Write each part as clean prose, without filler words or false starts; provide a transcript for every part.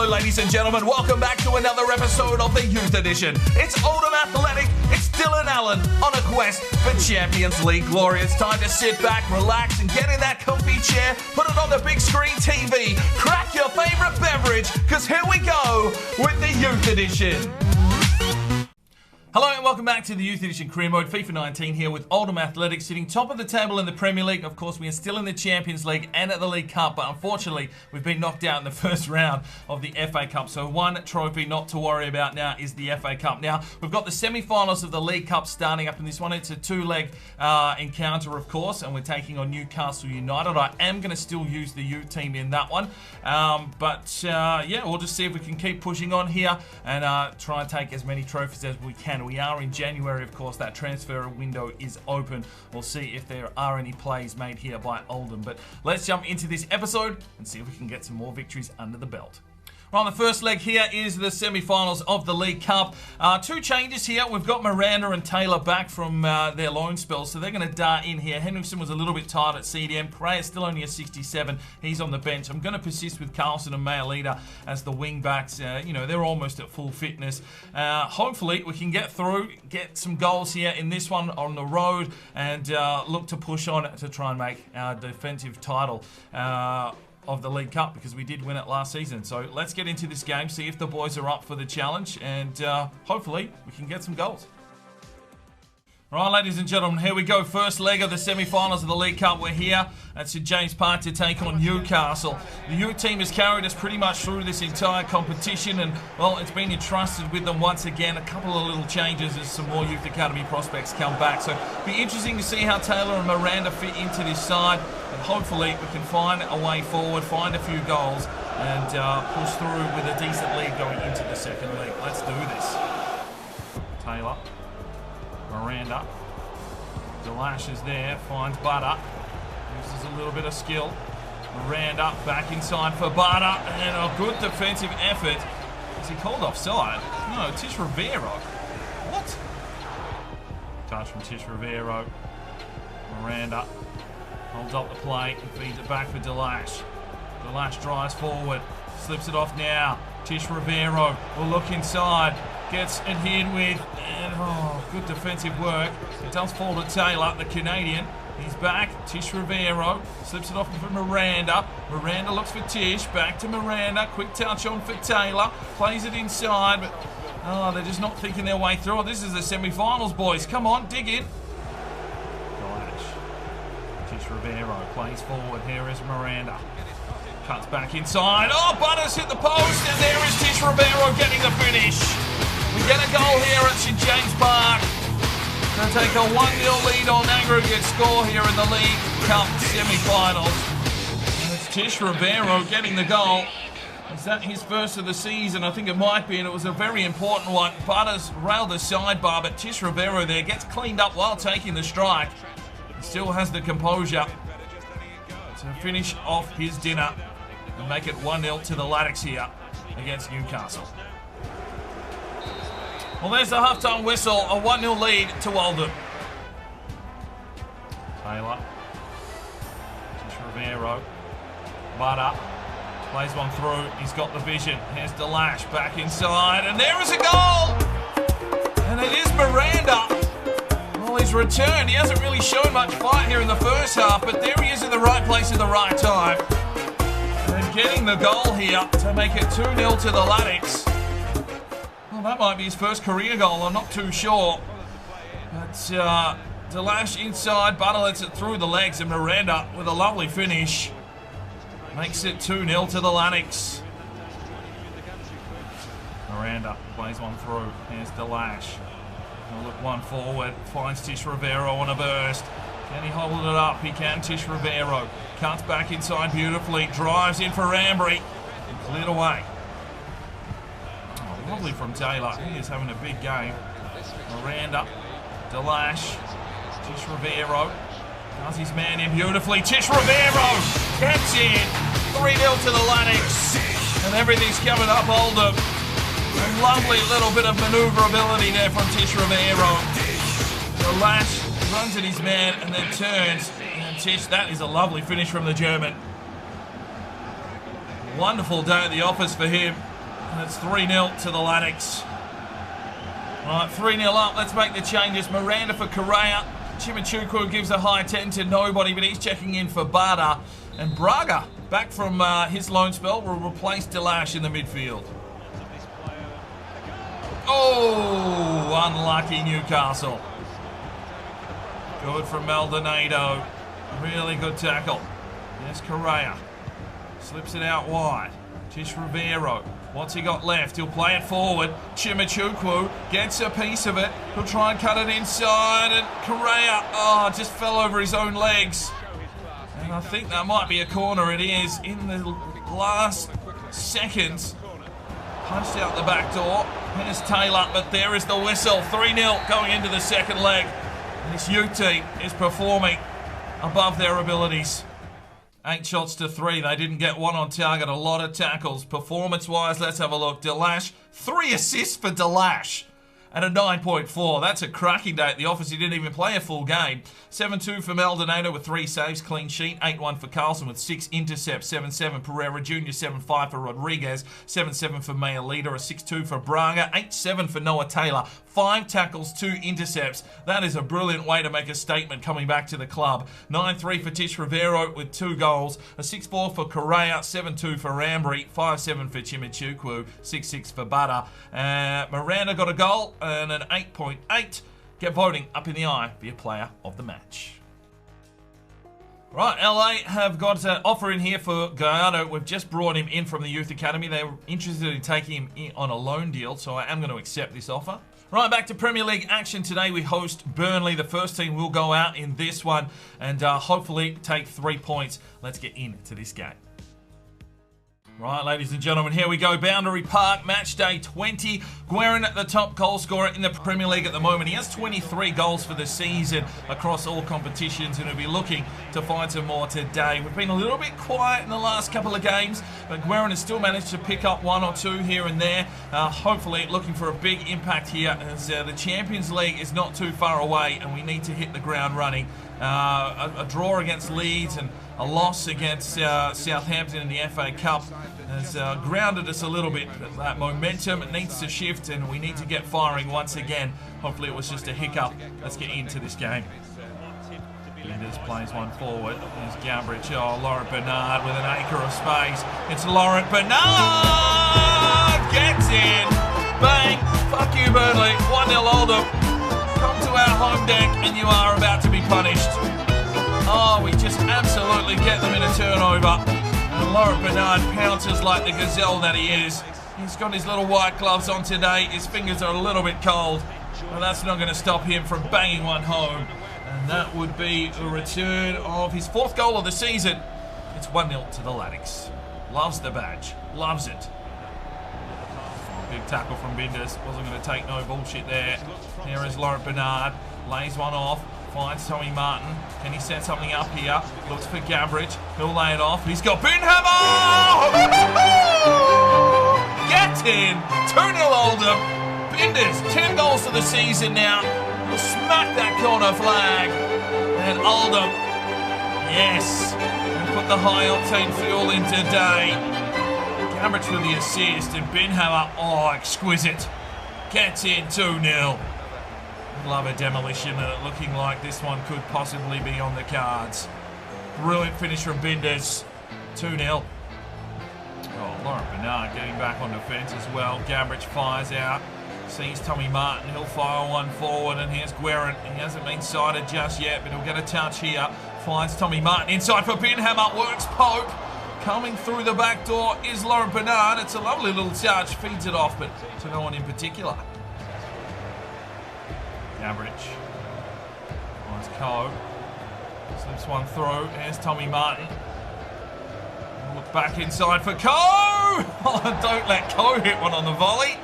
Hello ladies and gentlemen, welcome back to another episode of the Youth Edition. It's Oldham Athletic, it's Dylan Allen on a quest for Champions League glory. It's time to sit back, relax and get in that comfy chair, put it on the big screen TV, crack your favourite beverage, because here we go with the Youth Edition. Hello and welcome back to the Youth Edition Career Mode. FIFA 19 here with Oldham Athletic sitting top of the table in the Premier League. Of course, we are still in the Champions League and at the League Cup, but unfortunately, we've been knocked out in the first round of the FA Cup. So one trophy not to worry about now is the FA Cup. Now, we've got the semi-finals of the League Cup starting up in this one. It's a two-leg encounter, of course, and we're taking on Newcastle United. I am going to still use the youth team in that one. Yeah, we'll just see if we can keep pushing on here and try and take as many trophies as we can. We are in January, of course. That transfer window is open. We'll see if there are any plays made here by Oldham. But let's jump into this episode and see if we can get some more victories under the belt. Well, on the first leg here is the semi-finals of the League Cup. Two changes here. We've got Miranda and Taylor back from their loan spells, so they're going to dart in here. Henriksen was a little bit tired at CDM. Correa's still only a 67. He's on the bench. I'm going to persist with Carlson and Mayalida as the wing backs. They're almost at full fitness. Hopefully, we can get through, get some goals here in this one on the road, and look to push on to try and make our defensive title of the League Cup, because we did win it last season. So let's get into this game, see if the boys are up for the challenge, and hopefully we can get some goals. All right, ladies and gentlemen, here we go. First leg of the semi-finals of the League Cup. We're here at St James Park to take on Newcastle. The youth team has carried us pretty much through this entire competition, and, well, it's been entrusted with them once again. A couple of little changes as some more youth academy prospects come back. So it'll be interesting to see how Taylor and Miranda fit into this side, and hopefully we can find a way forward, find a few goals, and push through with a decent lead going into the second leg. Let's do this. Taylor. Miranda. Delash is there, finds Butter. Uses a little bit of skill. Miranda back inside for Butter, and a good defensive effort. Is he called offside? No, Tish Rivero. What? Touch from Tish Rivero. Miranda holds up the play and feeds it back for Delash. Delash drives forward, slips it off now. Tish Rivero will look inside. Gets adhered with, and good defensive work. It does fall to Taylor, the Canadian. He's back. Tish Rivero slips it off for Miranda. Miranda looks for Tish. Back to Miranda. Quick touch on for Taylor. Plays it inside, but they're just not thinking their way through it. This is the semi-finals, boys. Come on, dig in. Delash. Tish Rivero plays forward. Here is Miranda. Cuts back inside. Oh, Butters hit the post, and there is Tish Rivero getting the finish. We get a goal here at St James Park. Going to take a 1-0 lead on aggregate score here in the League Cup semi-finals. And it's Tish Rivero getting the goal. Is that his first of the season? I think it might be, and it was a very important one. Butters railed the sidebar, but Tish Rivero there gets cleaned up while taking the strike. He still has the composure to finish off his dinner and make it 1-0 to the Laddicks here against Newcastle. Well, there's the half-time whistle, a 1-0 lead to Oldham. Taylor. Tish Rivero. Butter. Plays one through. He's got the vision. Here's Delash back inside, and there is a goal! And it is Miranda. Well, he's returned. He hasn't really shown much fight here in the first half, but there he is in the right place at the right time. And getting the goal here to make it 2-0 to the Laddicks. Well, that might be his first career goal. I'm not too sure. But Delash inside. Butter lets it through the legs, and Miranda with a lovely finish makes it 2-0 to the Laddicks. Miranda plays one through. Here's Delash. He'll look one forward. Finds Tish Rivero on a burst. Can he hold it up? He can. Tish Rivero cuts back inside beautifully. Drives in for Ambry. And cleared away. Oh, lovely from Taylor. He is having a big game. Miranda. Delash. Tish Rivero. Does his man in beautifully. Tish Rivero gets in. 3-0 to the Laddicks. And everything's coming up Oldham. A lovely little bit of manoeuvrability there from Tish Rivero. Delash runs at his man and then turns. And Tish, that is a lovely finish from the German. Wonderful day at the office for him. And it's 3-0 to the Latics. Right, 3-0 up. Let's make the changes. Miranda for Correa. Chimichukwu gives a high 10 to nobody, but he's checking in for Barda. And Braga, back from his loan spell, will replace Delash in the midfield. Oh, unlucky Newcastle. Good from Maldonado. Really good tackle. There's Correa. Slips it out wide. Tish Rivero. What's he got left? He'll play it forward. Chimichukwu gets a piece of it. He'll try and cut it inside. And Correa, just fell over his own legs. And I think that might be a corner. It is in the last seconds. Punched out the back door. Here's Taylor, but there is the whistle. 3-0 going into the second leg. And this youth team is performing above their abilities. 8 shots to 3. They didn't get one on target. A lot of tackles. Performance-wise, let's have a look. Delash, 3 assists for Delash. At a 9.4. That's a cracking day at the office. He didn't even play a full game. 7-2 for Maldonado with 3 saves, clean sheet. 8-1 for Carlson with 6 intercepts. 7-7 Pereira Jr. 7-5 for Rodriguez. 7-7 for Mayalita. A 6-2 for Braga. 8-7 for Noah Taylor. 5 tackles, 2 intercepts. That is a brilliant way to make a statement coming back to the club. 9-3 for Tish Rivero with 2 goals. A 6-4 for Correa. 7-2 for Rambry. 5-7 for Chimichukwu. 6-6 for Butter. Miranda got a goal and an 8.8. Get voting up in the eye for your player of the match. Right, LA have got an offer in here for Gallardo. We've just brought him in from the Youth Academy. They were interested in taking him on a loan deal, so I am going to accept this offer. Right, back to Premier League action today. We host Burnley. The first team will go out in this one and hopefully take 3 points. Let's get into this game. Right, ladies and gentlemen, here we go. Boundary Park, match day 20. Guerin, the top goal scorer in the Premier League at the moment. He has 23 goals for the season across all competitions, and he'll be looking to find some more today. We've been a little bit quiet in the last couple of games, but Guerin has still managed to pick up 1 or 2 here and there. Hopefully looking for a big impact here, as the Champions League is not too far away, and we need to hit the ground running. A draw against Leeds and a loss against Southampton in the FA Cup has grounded us a little bit. That momentum needs to shift, and we need to get firing once again. Hopefully it was just a hiccup. Let's get into this game. Binders plays one forward. There's Gambridge. Oh, Laurent Bernard with an acre of space. It's Laurent Bernard! Gets in! Bang! Fuck you, Burnley. 1-0 Oldham. Come to our home deck and you are about to be punished. Oh, we just absolutely get them in a turnover. And Laurent Bernard pounces like the gazelle that he is. He's got his little white gloves on today. His fingers are a little bit cold. But that's not going to stop him from banging one home. And that would be a return of his 4th goal of the season. It's 1-0 to the Latics. Loves the badge. Loves it. Big tackle from Binders. Wasn't going to take no bullshit there. Here is Laurent Bernard. Lays one off. Finds Tommy Martin. Can he set something up here? Looks for Gambridge. He'll lay it off. He's got Binhammer! Get in! 2-0 Oldham. Binders, 10 goals for the season now. He'll smack that corner flag. And Oldham, yes, we put the high octane fuel in today. Gambridge with the assist, and Binhammer, oh, exquisite. Gets in 2-0. Love a demolition, and it looking like this one could possibly be on the cards. Brilliant finish from Binders. 2-0. Oh, Laurent Bernard getting back on defence as well. Gambridge fires out. Sees Tommy Martin. He'll fire one forward, and here's Guerin. He hasn't been sighted just yet, but he'll get a touch here. Finds Tommy Martin inside for Binhammer. Works Pope. Coming through the back door is Laurent Bernard. It's a lovely little touch. Feeds it off, but to no one in particular. Gambridge. Finds Coe. Slips one through. Here's Tommy Martin. Look back inside for Coe. Oh, don't let Coe hit one on the volley.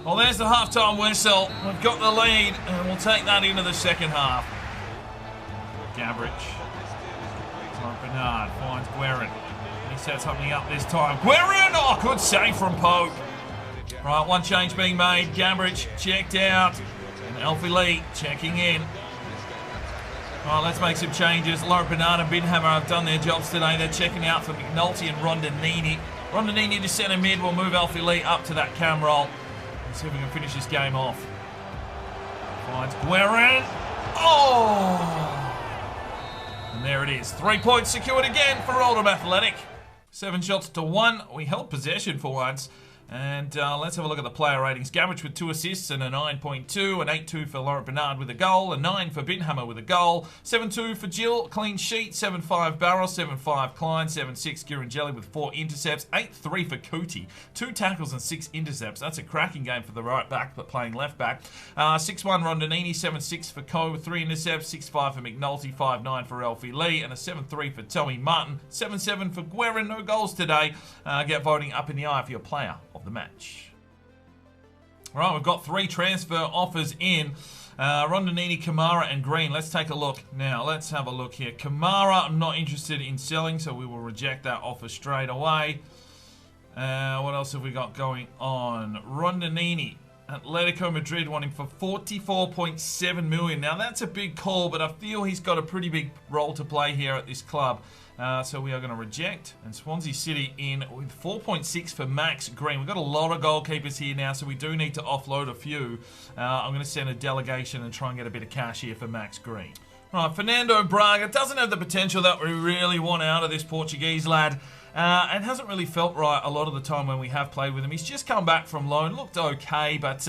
Well, there's the half-time whistle. We've got the lead, and we'll take that into the second half. Gambridge. Bernard finds Guerin. He sets something up this time. Guerin! Oh, good save from Pope. Right, one change being made. Gambridge checked out. And Alfie Lee checking in. All right, let's make some changes. Laura Bernard and Binhammer have done their jobs today. They're checking out for McNulty and Rondinini. Rondinini to centre mid. We'll move Alfie Lee up to that cam roll. Let's see if we can finish this game off. Finds Guerin. Oh! And there it is. 3 points secured again for Oldham Athletic. 7 shots to 1. We held possession for once. And let's have a look at the player ratings. Gabbage with 2 assists and a 9.2. An 8.2 for Laurent Bernard with a goal. A 9 for Binhammer with a goal. 7.2 for Jill, clean sheet. 7.5 Barros. 7.5 Klein. 7.6 Girangelli with 4 intercepts. 8.3 for Cootie. 2 tackles and 6 intercepts. That's a cracking game for the right back, but playing left back. 6.1 Rondinini. 7.6 for Coe with 3 intercepts. 6.5 for McNulty. 5.9 for Alfie Lee. And a 7.3 for Tommy Martin. 7.7 for Guerin. No goals today. Get voting up in the eye for your player of the match. All right, we've got 3 transfer offers in. Rondinini, Kamara and Green. Let's take a look. Now, let's have a look here. Kamara, I'm not interested in selling, so we will reject that offer straight away. What else have we got going on? Rondinini, Atletico Madrid wanting for 44.7 million. Now, that's a big call, but I feel he's got a pretty big role to play here at this club. So we are going to reject. And Swansea City in with 4.6 for Max Green. We've got a lot of goalkeepers here now, so we do need to offload a few. I'm going to send a delegation and try and get a bit of cash here for Max Green. All right, Fernando Braga doesn't have the potential that we really want out of this Portuguese lad. And hasn't really felt right a lot of the time when we have played with him. He's just come back from loan, looked okay, but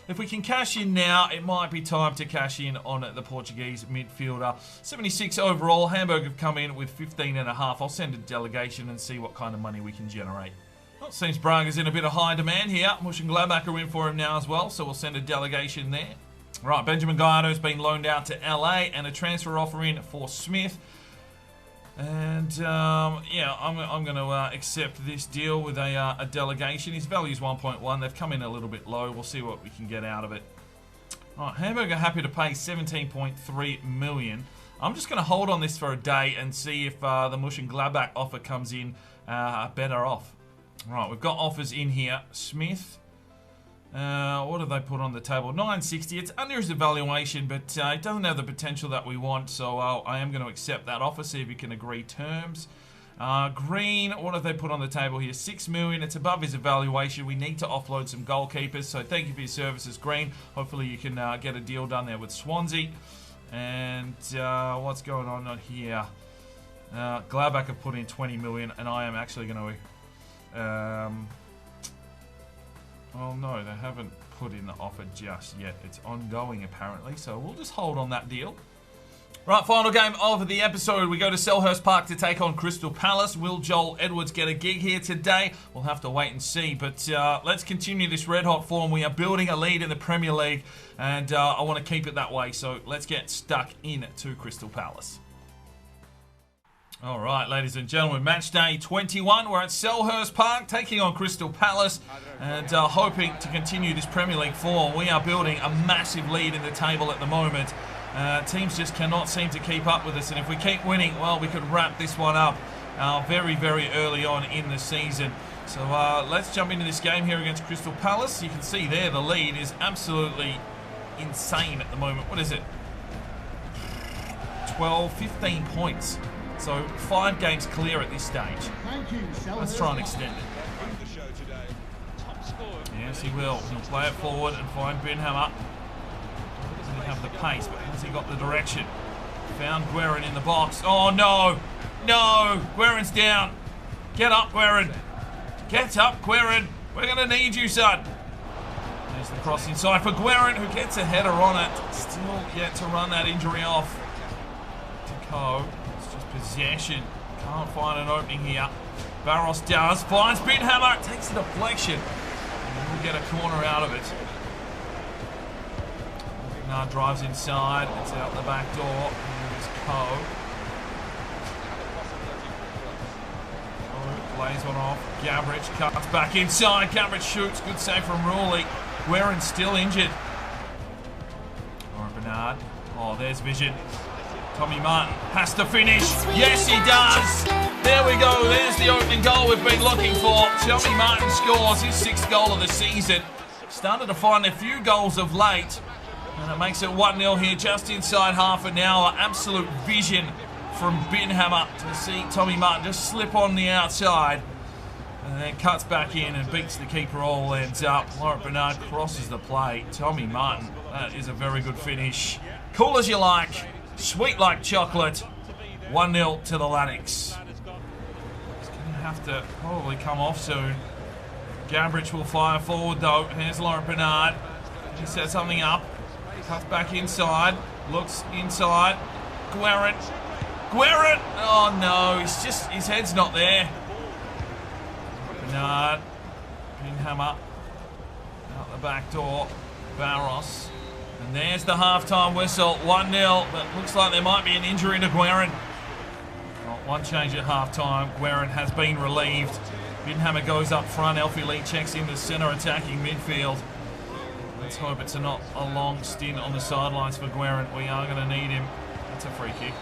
if we can cash in now, it might be time to cash in on the Portuguese midfielder. 76 overall. Hamburg have come in with 15.5. I'll send a delegation and see what kind of money we can generate. Well, it seems Braga's in a bit of high demand here. Mush and Gladbach are in for him now as well, so we'll send a delegation there. Right, Benjamin Gallardo's been loaned out to LA and a transfer offer in for Smith. And, yeah, I'm going to accept this deal with a delegation. His value's 1.1. They've come in a little bit low. We'll see what we can get out of it. All right, Hamburg are happy to pay 17.3 million. I'm just going to hold on this for a day and see if the Mush and Gladbach offer comes in better off. All right, we've got offers in here. Smith. What have they put on the table? 960. It's under his evaluation, but it doesn't have the potential that we want, so I am going to accept that offer, see if we can agree terms. Green, what have they put on the table here? 6 million. It's above his evaluation. We need to offload some goalkeepers, so thank you for your services, Green. Hopefully you can get a deal done there with Swansea. And what's going on here? Gladbach have put in 20 million, and I am actually going to... Oh no, they haven't put in the offer just yet. It's ongoing apparently, so we'll just hold on that deal. Right, final game of the episode. We go to Selhurst Park to take on Crystal Palace. Will Joel Edwards get a gig here today? We'll have to wait and see, but let's continue this red-hot form. We are building a lead in the Premier League, and I want to keep it that way, so let's get stuck in to Crystal Palace. All right, ladies and gentlemen, match day 21. We're at Selhurst Park, taking on Crystal Palace and hoping to continue this Premier League form. We are building a massive lead in the table at the moment. Teams just cannot seem to keep up with us, and if we keep winning, well, we could wrap this one up very, very early on in the season. So let's jump into this game here against Crystal Palace. You can see there the lead is absolutely insane at the moment. What is it? 12, 15 points. So 5 games clear at this stage. Let's try and extend it. Yes, he will. He'll play it forward and find Binhammer. Doesn't he have the pace, but has he got the direction? Found Guerin in the box. Oh no! No! Guerin's down. Get up, Guerin. Get up, Guerin. We're going to need you, son. There's the cross inside for Guerin, who gets a header on it. Still yet to run that injury off. To Coe. Possession. Can't find an opening here. Barros does. Finds Binhammer. Takes a deflection. And we'll get a corner out of it. Now drives inside. It's out the back door. Here's Coe. Plays one off. Gavrich cuts back inside. Gavrich shoots. Good save from Ruley. Guerin's still injured. Or Bernard. Oh, there's vision. Tommy Martin has to finish. Yes, he does. There we go. There's the opening goal we've been looking for. Tommy Martin scores his 6th goal of the season. Started to find a few goals of late. And it makes it 1-0 here, just inside half an hour. Absolute vision from Binhammer to see Tommy Martin just slip on the outside. And then cuts back in and beats the keeper, all ends up. Laurent Bernard crosses the play. Tommy Martin, that is a very good finish. Cool as you like, sweet like chocolate. 1-0 to the Latics. He's going to have to probably come off soon. Gambrich will fire forward though. Here's Laurent Bernard. He sets something up. Cuts back inside. Looks inside. Guerin. Oh no, his head's not there. Bernard. Binhammer. Out the back door. Barros. And there's the half-time whistle. 1-0. But looks like there might be an injury to Guerin. Well, one change at half-time. Guerin has been relieved. Binhammer goes up front. Elfie Lee checks into centre attacking midfield. Let's hope it's not a long stint on the sidelines for Guerin. We are going to need him. That's a free kick.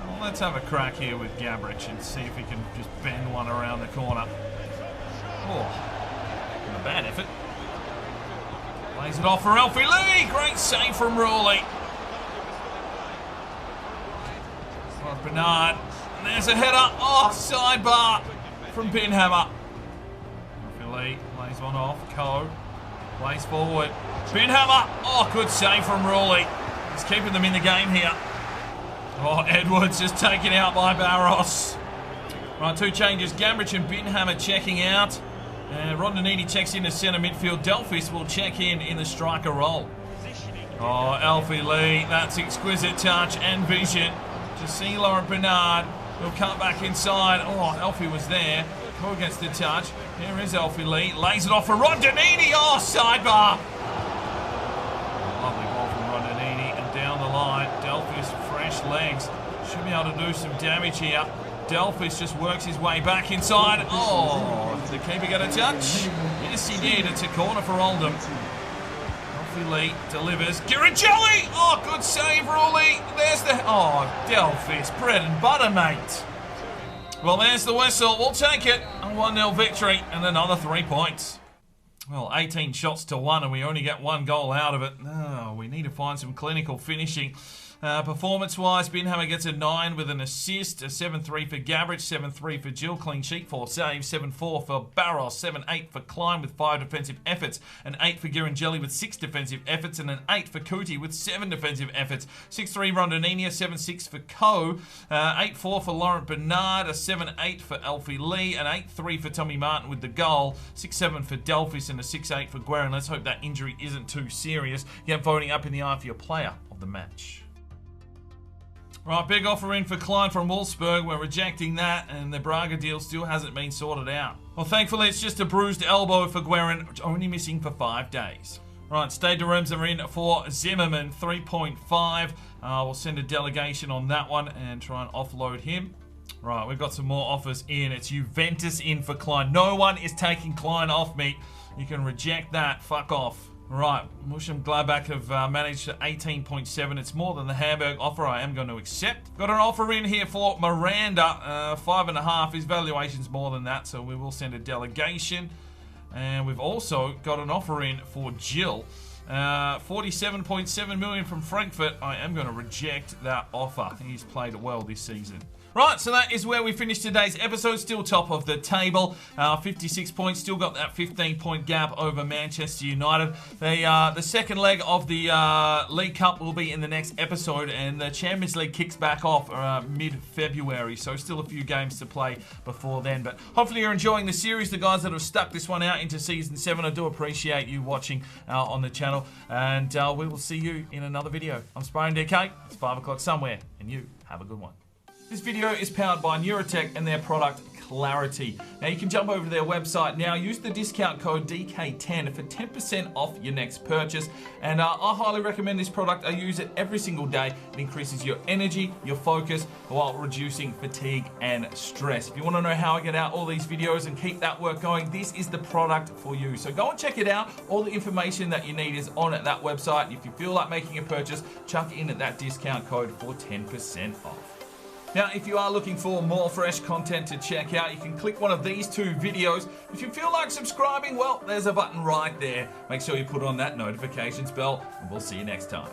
Well, let's have a crack here with Gambrich and see if he can just bend one around the corner. Oh, not a bad effort. Plays it off for Elfie Lee. Great save from Rawley. Bernard. And there's a header. Oh, sidebar from Binhammer. Elfie Lee plays one off. Coe plays forward. Binhammer. Oh, good save from Rawley. He's keeping them in the game here. Oh, Edwards just taken out by Barros. Right, two changes. Gambrich and Binhammer checking out. And Rondinini checks into centre midfield. Delphis will check in the striker role. Oh, Elfie Lee. That's exquisite touch and vision. To see Laurent Bernard. He'll cut back inside. Oh, Elfie was there. Go against the touch. Here is Elfie Lee. Lays it off for Rondinini. Oh, sidebar. Lovely ball from Rondinini. And down the line, Delphis, fresh legs. Should be able to do some damage here. Delphis just works his way back inside. Oh, did the keeper get a touch? Yes, he did. It's a corner for Oldham. Elfie Lee delivers. Giragelli! Oh, good save, Rawley. There's the... Oh, Delphis, bread and butter, mate. Well, there's the whistle. We'll take it. A 1-0 victory and another 3 points. Well, 18 shots to 1 and we only get 1 goal out of it. Oh, we need to find some clinical finishing. Performance-wise, Binhammer gets a 9 with an assist, a 7-3 for Gambrich, 7-3 for Jill, clean sheet, 4 saves, 7-4 for Barros, 7-8 for Klein with 5 defensive efforts, an 8 for Giragelli with 6 defensive efforts, and an 8 for Kuti with 7 defensive efforts, 6-3 Rondinini, 7-6 for Coe, 8-4 for Laurent Bernard, a 7-8 for Elfie Lee, an 8-3 for Tommy Martin with the goal, 6-7 for Delphis, and a 6-8 for Guerin. Let's hope that injury isn't too serious. Get voting up in the eye for your player of the match. Right, big offer in for Klein from Wolfsburg. We're rejecting that, and the Braga deal still hasn't been sorted out. Well, thankfully, it's just a bruised elbow for Guerin, only missing for 5 days. Right, Stade de Reims are in for Zimmerman, 3.5. We'll send a delegation on that one and try and offload him. Right, we've got some more offers in. It's Juventus in for Klein. No one is taking Klein off me. You can reject that. Fuck off. Right, Musham Gladbach have managed to 18.7. It's more than the Hamburg offer I am going to accept. Got an offer in here for Miranda, 5.5. His valuation's more than that, so we will send a delegation. And we've also got an offer in for Jill. 47.7 million from Frankfurt. I am going to reject that offer. He's played well this season. Right, so that is where we finished today's episode. Still top of the table. 56 points. Still got that 15-point gap over Manchester United. The second leg of the League Cup will be in the next episode, and the Champions League kicks back off mid-February, so still a few games to play before then. But hopefully you're enjoying the series. The guys that have stuck this one out into Season 7, I do appreciate you watching on the channel, and we will see you in another video. I'm Sparring DK. It's 5 o'clock somewhere, and you have a good one. This video is powered by Neurotech and their product Clarity. Now you can jump over to their website now, use the discount code DK10 for 10% off your next purchase. And I highly recommend this product. I use it every single day. It increases your energy, your focus, while reducing fatigue and stress. If you want to know how I get out all these videos and keep that work going, this is the product for you. So go and check it out. All the information that you need is on at that website. If you feel like making a purchase, chuck in at that discount code for 10% off. Now, if you are looking for more fresh content to check out, you can click one of these 2 videos. If you feel like subscribing, well, there's a button right there. Make sure you put on that notifications bell, and we'll see you next time.